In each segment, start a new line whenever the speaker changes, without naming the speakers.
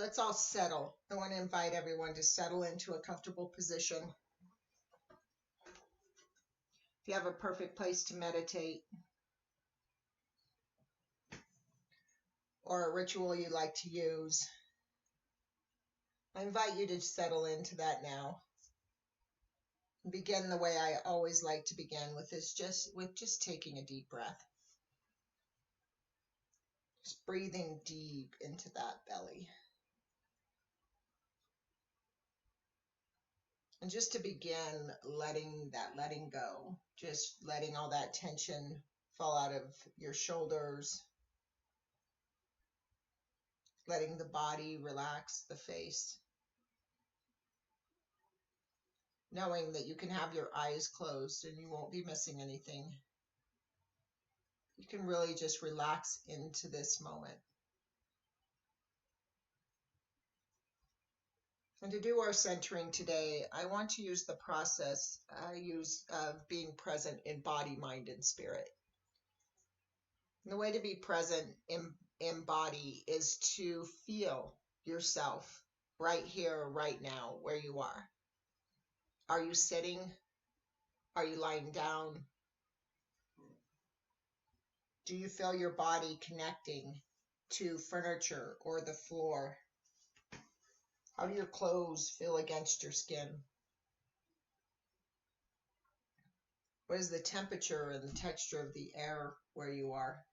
let's all settle. I want to invite everyone to settle into a comfortable position. If you have a perfect place to meditate or a ritual you like to use, I invite you to settle into that now. Begin the way I always like to begin with, is just taking a deep breath. Just breathing deep into that belly. And just to begin letting go, just letting all that tension fall out of your shoulders, letting the body relax, the face, knowing that you can have your eyes closed and you won't be missing anything. You can really just relax into this moment. And to do our centering today, I want to use the process I use of being present in body, mind, and spirit. And the way to be present in body is to feel yourself right here, right now, where you are. Are you sitting? Are you lying down? Do you feel your body connecting to furniture or the floor? How do your clothes feel against your skin? What is the temperature and the texture of the air where you are?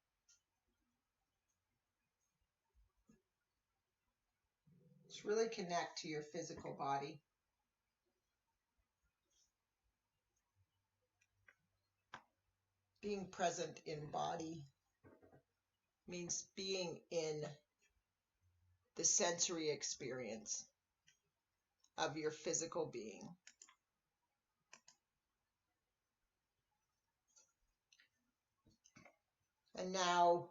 Just really connect to your physical body. Being present in body means being in the sensory experience of your physical being. And now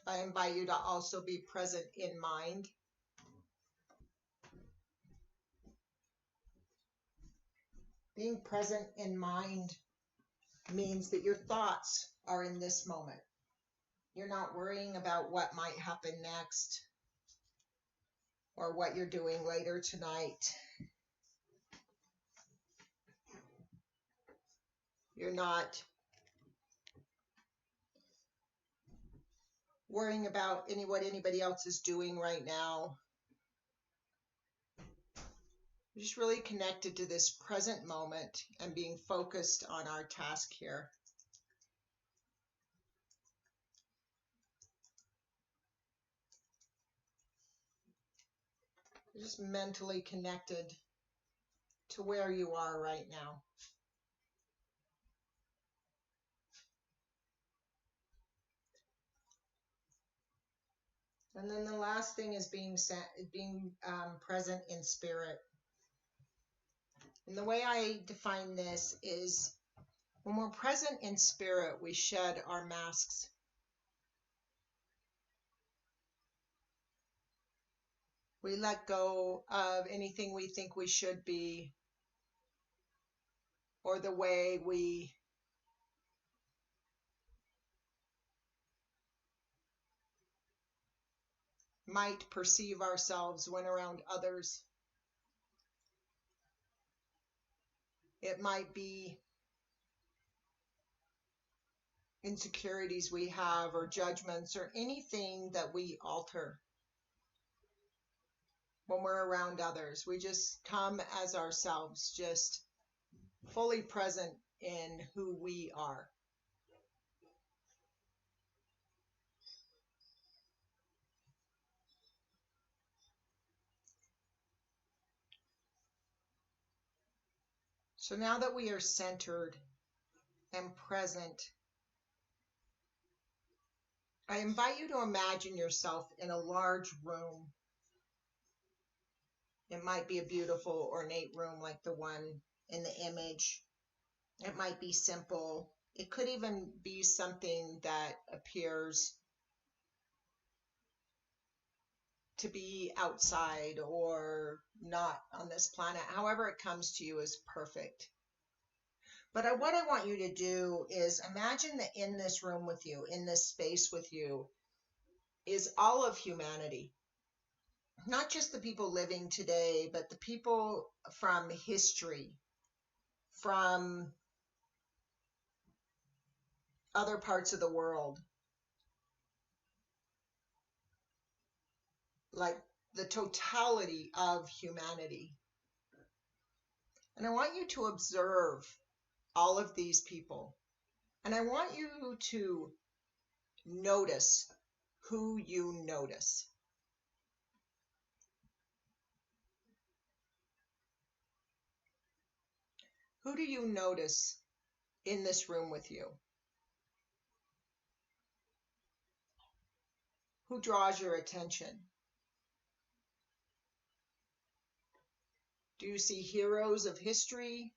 I invite you to also be present in mind. Being present in mind means that your thoughts are in this moment. You're not worrying about what might happen next or what you're doing later tonight. You're not worrying about what anybody else is doing right now. You're just really connected to this present moment and being focused on our task here. You're just mentally connected to where you are right now. And then the last thing is being present in spirit. And the way I define this is when we're present in spirit, we shed our masks. We let go of anything we think we should be, or the way we might perceive ourselves when around others. It might be insecurities we have, or judgments, or anything that we alter when we're around others. We just come as ourselves, just fully present in who we are. So now that we are centered and present, I invite you to imagine yourself in a large room. It might be a beautiful, ornate room like the one in the image. It might be simple. It could even be something that appears to be outside or not on this planet. However it comes to you is perfect. But what I want you to do is imagine that in this room with you, in this space with you, is all of humanity. not just the people living today, but the people from history, from other parts of the world, like the totality of humanity. And I want you to observe all of these people. And I want you to notice who you notice. Who do you notice in this room with you? Who draws your attention? Do you see heroes of history?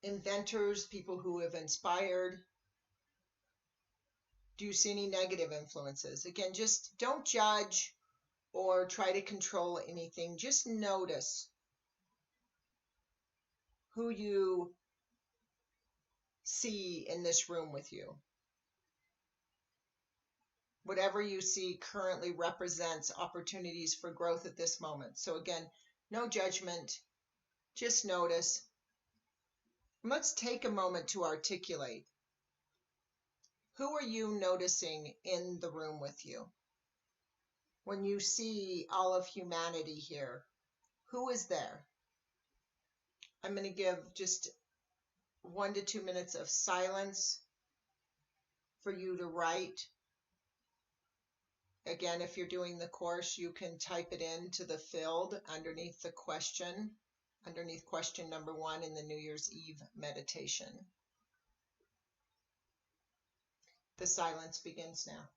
Inventors, people who have inspired? Do you see any negative influences? Again, just don't judge or try to control anything. Just notice who you see in this room with you. Whatever you see currently represents opportunities for growth at this moment. So again, no judgment, just notice. And let's take a moment to articulate. Who are you noticing in the room with you? When you see all of humanity here, who is there? I'm going to give just 1 to 2 minutes of silence for you to write. Again, if you're doing the course, you can type it into the field underneath the question, underneath question number 1 in the New Year's Eve meditation. The silence begins now.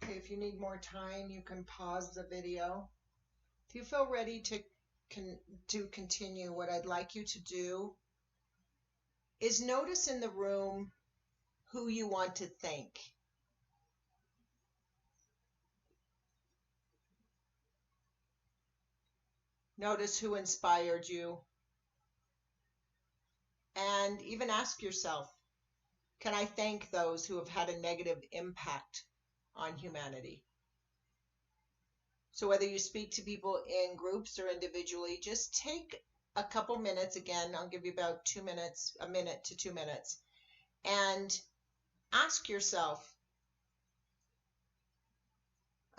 Okay, if you need more time, you can pause the video. If you feel ready to continue, what I'd like you to do is notice in the room who you want to thank. Notice who inspired you. And even ask yourself, can I thank those who have had a negative impact on humanity? So whether you speak to people in groups or individually, just take a couple minutes. Again, I'll give you about 2 minutes, a minute to 2 minutes, and ask yourself,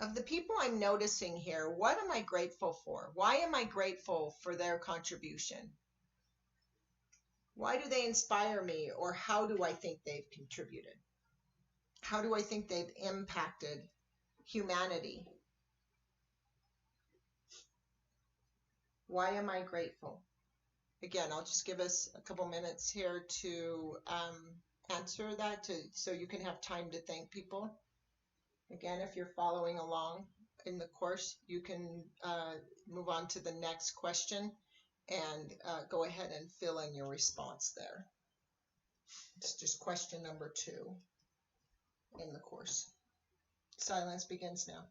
of the people I'm noticing here, what am I grateful for? Why am I grateful for their contribution? Why do they inspire me, or how do I think they've contributed? How do I think they've impacted humanity? Why am I grateful? Again, I'll just give us a couple minutes here to answer that so you can have time to thank people. Again, if you're following along in the course, you can move on to the next question and go ahead and fill in your response there. It's just question number 2 in the course. Silence begins now.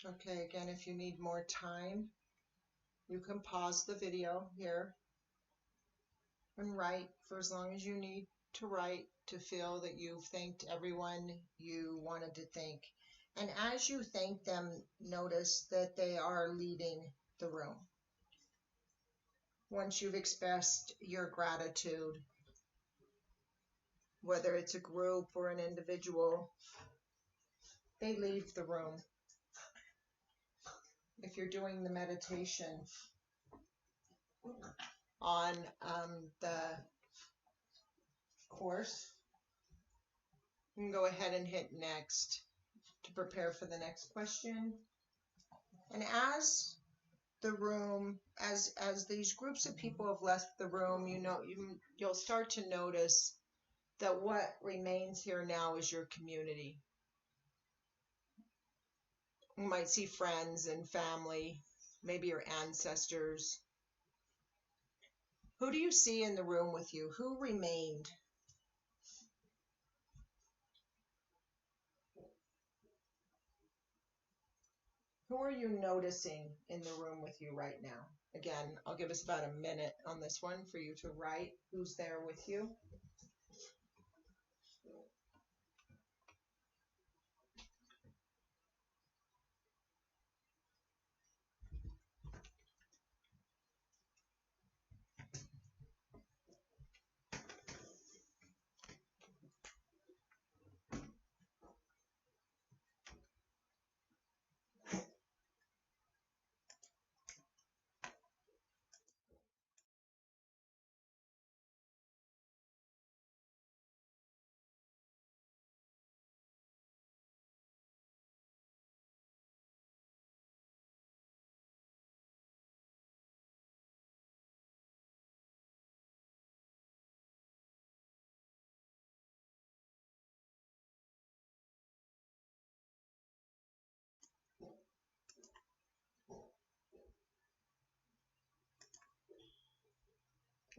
Okay, again, if you need more time, you can pause the video here and write for as long as you need to write to feel that you've thanked everyone you wanted to thank. And as you thank them, notice that they are leaving the room. Once you've expressed your gratitude, whether it's a group or an individual, they leave the room. If you're doing the meditation on the course, you can go ahead and hit next to prepare for the next question. And as the room, as these groups of people have left the room, you'll start to notice that what remains here now is your community. You might see friends and family, maybe your ancestors. Who do you see in the room with you? Who remained? Who are you noticing in the room with you right now? Again, I'll give us about a minute on this one for you to write who's there with you.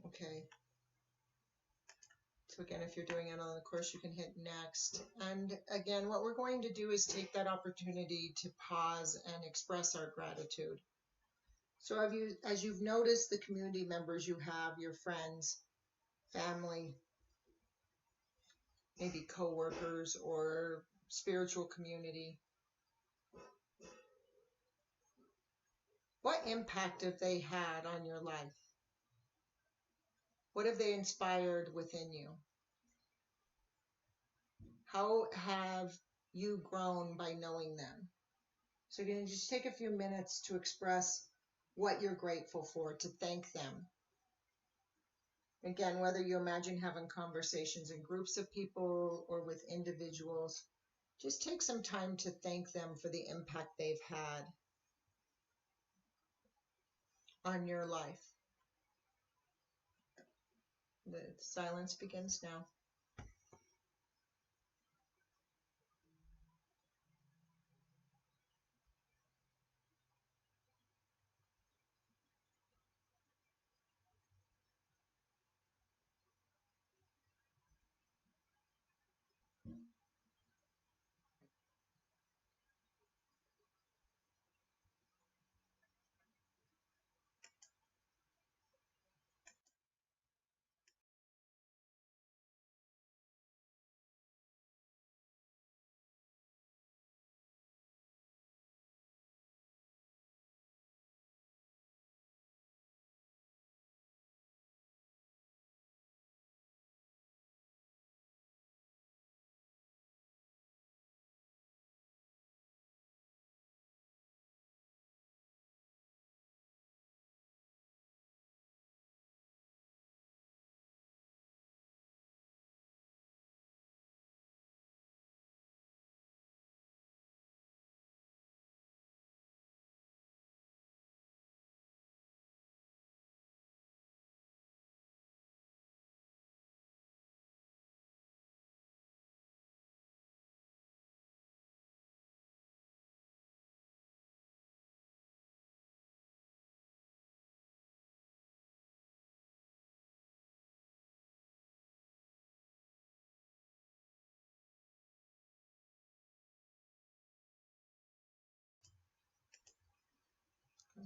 Okay. So again, if you're doing it on the course, you can hit next. And again, what we're going to do is take that opportunity to pause and express our gratitude. So as you've noticed the community members you have, your friends, family, maybe coworkers or spiritual community, what impact have they had on your life? What have they inspired within you? How have you grown by knowing them? So again, just take a few minutes to express what you're grateful for, to thank them. Again, whether you imagine having conversations in groups of people or with individuals, just take some time to thank them for the impact they've had on your life. The silence begins now.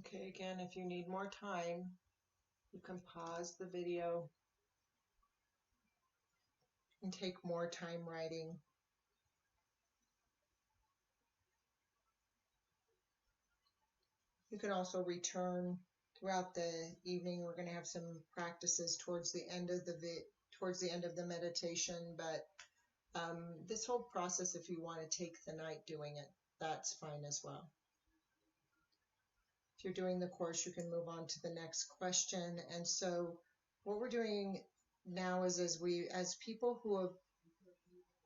Okay, again, if you need more time, you can pause the video and take more time writing. You can also return throughout the evening. We're going to have some practices towards the end of the meditation, but this whole process, if you want to take the night doing it, that's fine as well. If you're doing the course, you can move on to the next question. And so what we're doing now is as people who have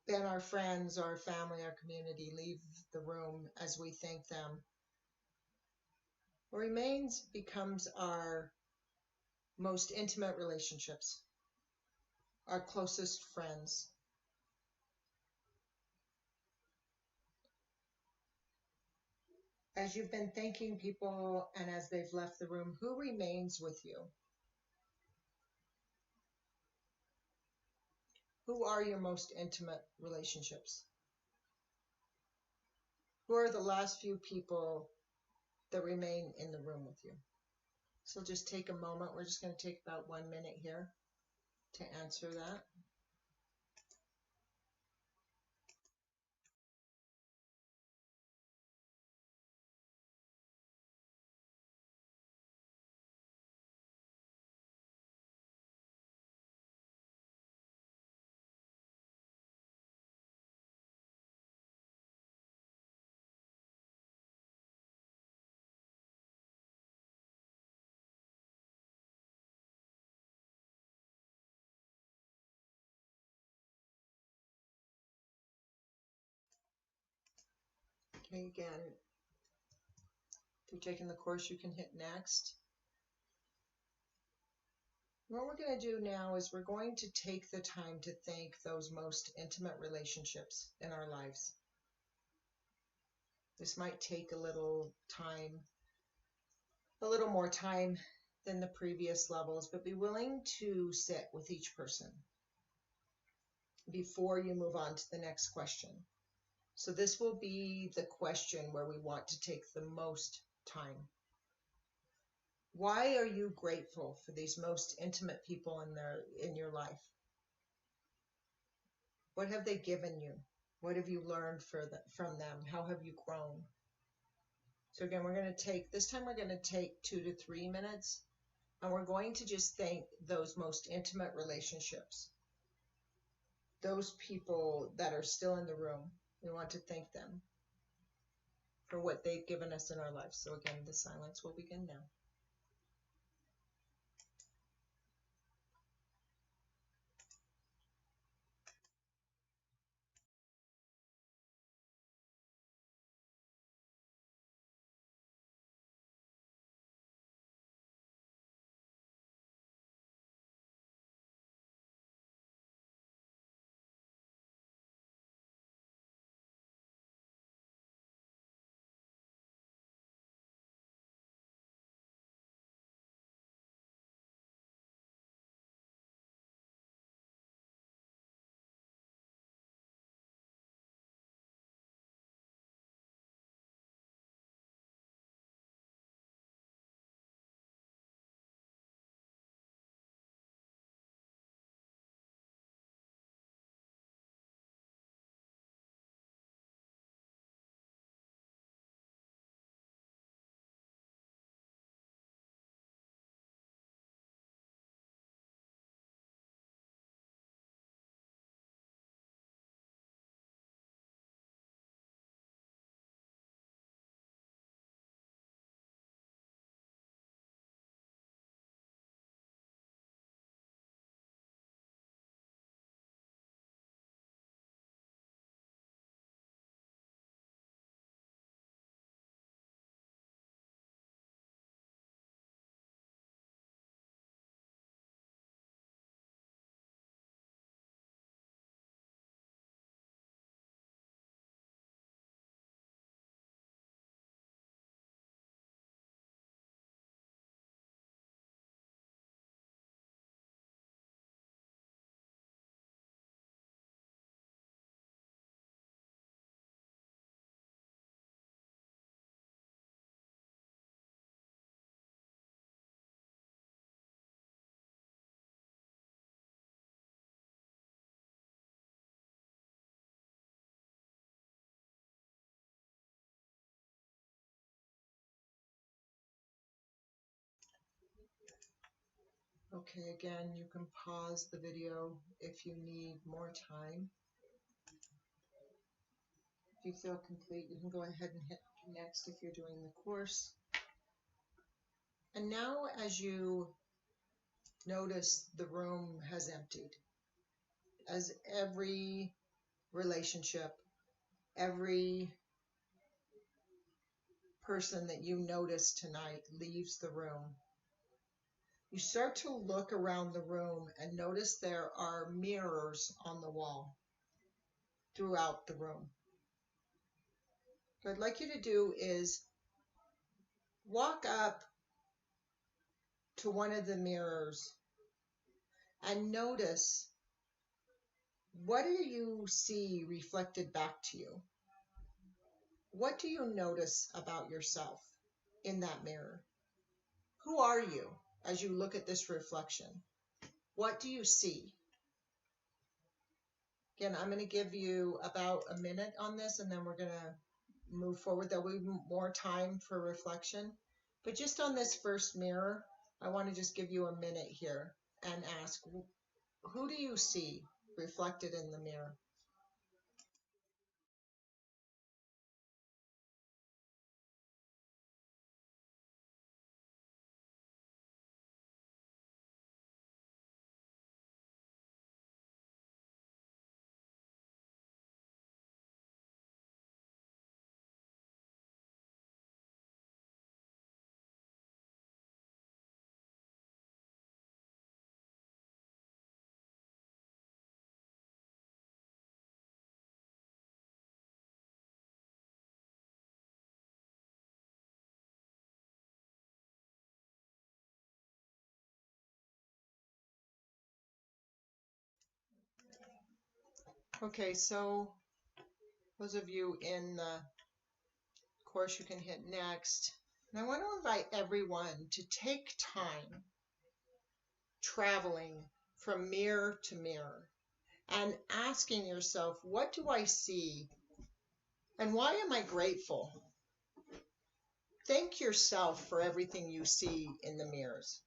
been our friends, our family, our community leave the room as we thank them, what remains becomes our most intimate relationships, our closest friends. As you've been thanking people and as they've left the room, who remains with you? Who are your most intimate relationships? Who are the last few people that remain in the room with you? So just take a moment. We're just going to take about 1 minute here to answer that. Okay, again, if you're taking the course, you can hit next. What we're going to do now is we're going to take the time to thank those most intimate relationships in our lives. This might take a little time, a little more time than the previous levels, but be willing to sit with each person before you move on to the next question. So this will be the question where we want to take the most time. Why are you grateful for these most intimate people in your life? What have they given you? What have you learned from them? How have you grown? So again, this time we're going to take 2 to 3 minutes, and we're going to just thank those most intimate relationships. Those people that are still in the room, we want to thank them for what they've given us in our lives. So again, the silence will begin now. Okay, again, you can pause the video if you need more time. If you feel complete, you can go ahead and hit next if you're doing the course. And now as you notice the room has emptied, as every relationship, every person that you notice tonight leaves the room, you start to look around the room and notice there are mirrors on the wall throughout the room. What I'd like you to do is walk up to one of the mirrors and notice, what do you see reflected back to you? What do you notice about yourself in that mirror? Who are you as you look at this reflection? What do you see? Again, I'm going to give you about a minute on this, and then we're going to move forward. There'll be more time for reflection. But just on this first mirror, I want to just give you a minute here and ask, who do you see reflected in the mirror? Okay, so those of you in the course, you can hit next. And I want to invite everyone to take time traveling from mirror to mirror and asking yourself, what do I see? And why am I grateful? Thank yourself for everything you see in the mirrors.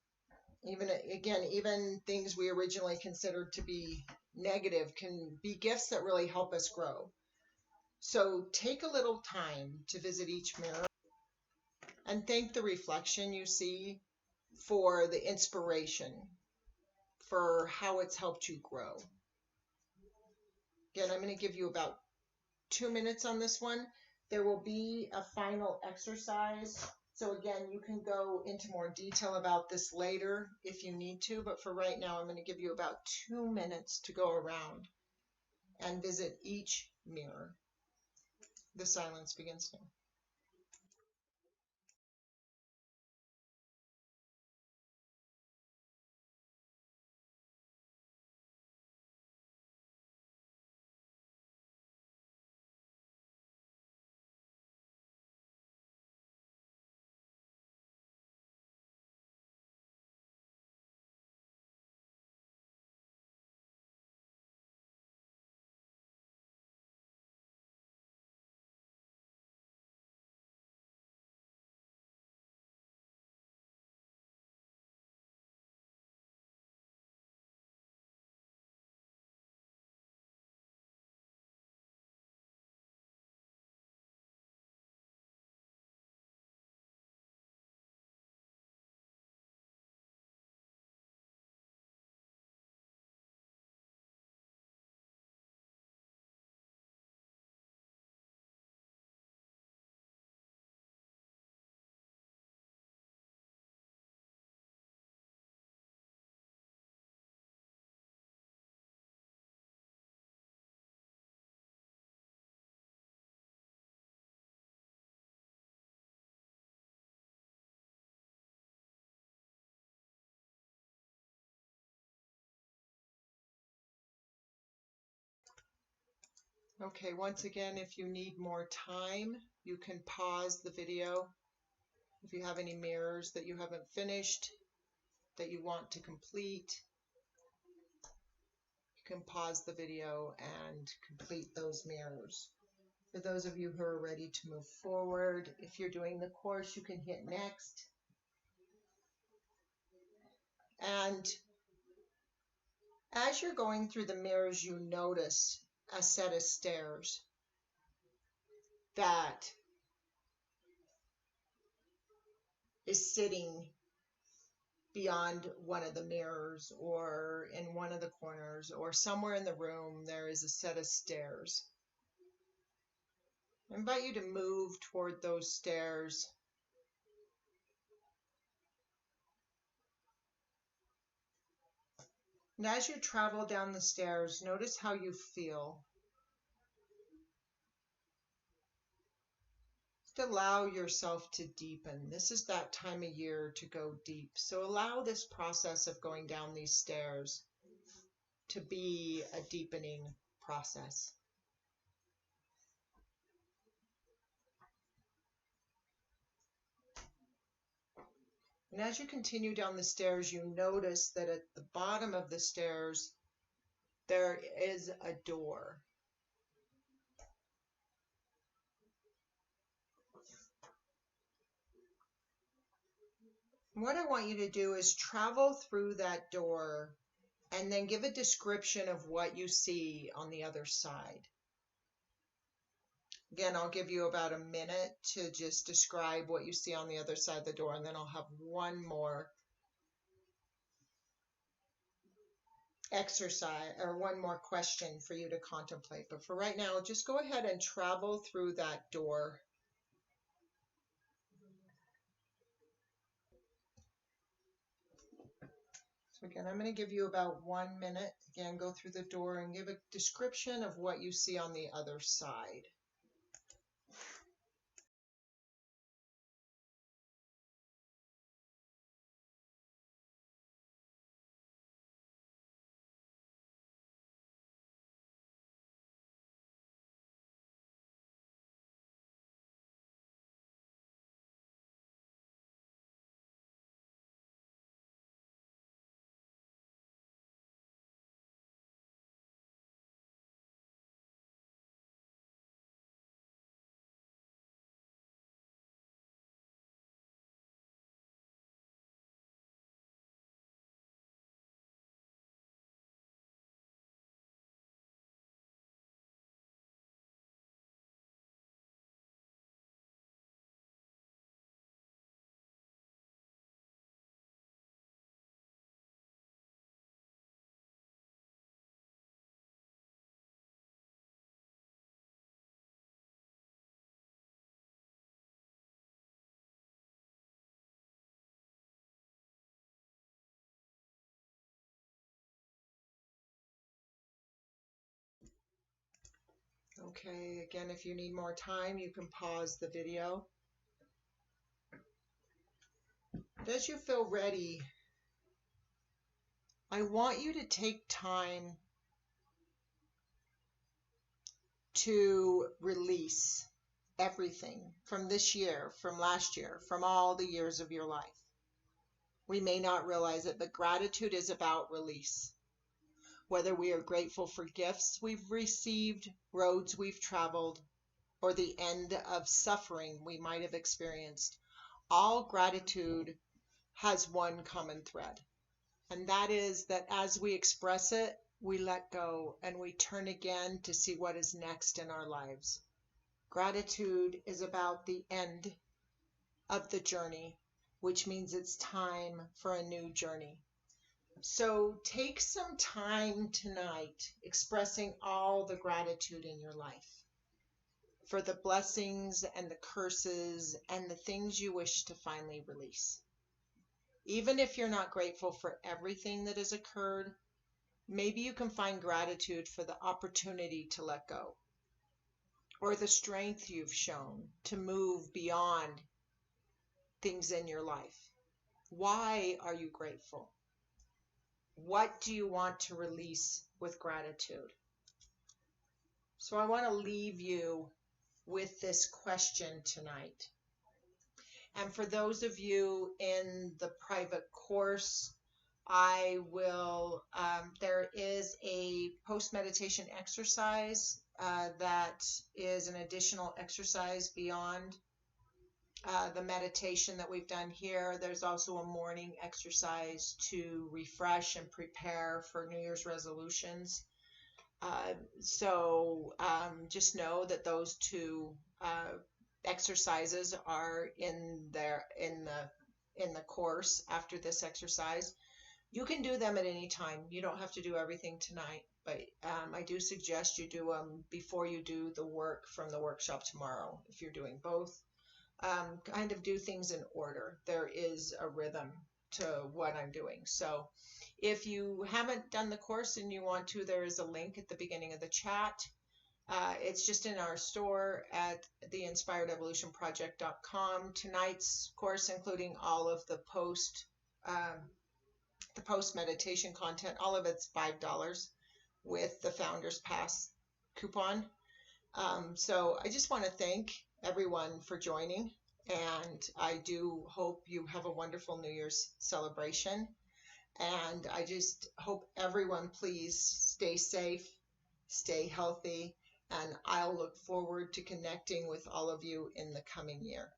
Even things we originally considered to be negative can be gifts that really help us grow. So take a little time to visit each mirror and thank the reflection you see for the inspiration, for how it's helped you grow. Again, I'm going to give you about 2 minutes on this one. There will be a final exercise. So again, you can go into more detail about this later if you need to, but for right now, I'm going to give you about 2 minutes to go around and visit each mirror. The silence begins now. Okay, once again, if you need more time, you can pause the video. If you have any mirrors that you haven't finished, that you want to complete, you can pause the video and complete those mirrors. For those of you who are ready to move forward, if you're doing the course, you can hit next. And as you're going through the mirrors, you notice a set of stairs that is sitting beyond one of the mirrors, or in one of the corners, or somewhere in the room. There is a set of stairs. I invite you to move toward those stairs. And as you travel down the stairs, notice how you feel. Just allow yourself to deepen. This is that time of year to go deep. So allow this process of going down these stairs to be a deepening process. And as you continue down the stairs, you notice that at the bottom of the stairs, there is a door. What I want you to do is travel through that door and then give a description of what you see on the other side. Again, I'll give you about a minute to just describe what you see on the other side of the door, and then I'll have one more exercise or one more question for you to contemplate. But for right now, just go ahead and travel through that door. So again, I'm going to give you about 1 minute. Again, go through the door and give a description of what you see on the other side. Okay, again, if you need more time, you can pause the video. As you feel ready, I want you to take time to release everything from this year, from last year, from all the years of your life. We may not realize it, but gratitude is about release. Whether we are grateful for gifts we've received, roads we've traveled, or the end of suffering we might have experienced, all gratitude has one common thread. And that is that as we express it, we let go and we turn again to see what is next in our lives. Gratitude is about the end of the journey, which means it's time for a new journey. So take some time tonight expressing all the gratitude in your life for the blessings and the curses and the things you wish to finally release. Even if you're not grateful for everything that has occurred, maybe you can find gratitude for the opportunity to let go, or the strength you've shown to move beyond things in your life. Why are you grateful? What do you want to release with gratitude? So I want to leave you with this question tonight. And for those of you in the private course, I will, there is a post-meditation exercise that is an additional exercise beyond the meditation that we've done here. There's also a morning exercise to refresh and prepare for New Year's resolutions. Just know that those two exercises are in the course after this exercise. You can do them at any time. You don't have to do everything tonight, but I do suggest you do them before you do the work from the workshop tomorrow. If you're doing both, kind of do things in order. There is a rhythm to what I'm doing. So if you haven't done the course and you want to, there is a link at the beginning of the chat. It's just in our store at theinspiredevolutionproject.com. Tonight's course, including all of the post meditation content, all of it's $5 with the Founders Pass coupon. So I just want to thank everyone for joining, and I do hope you have a wonderful New Year's celebration. And I just hope everyone please stay safe, stay healthy, and I'll look forward to connecting with all of you in the coming year.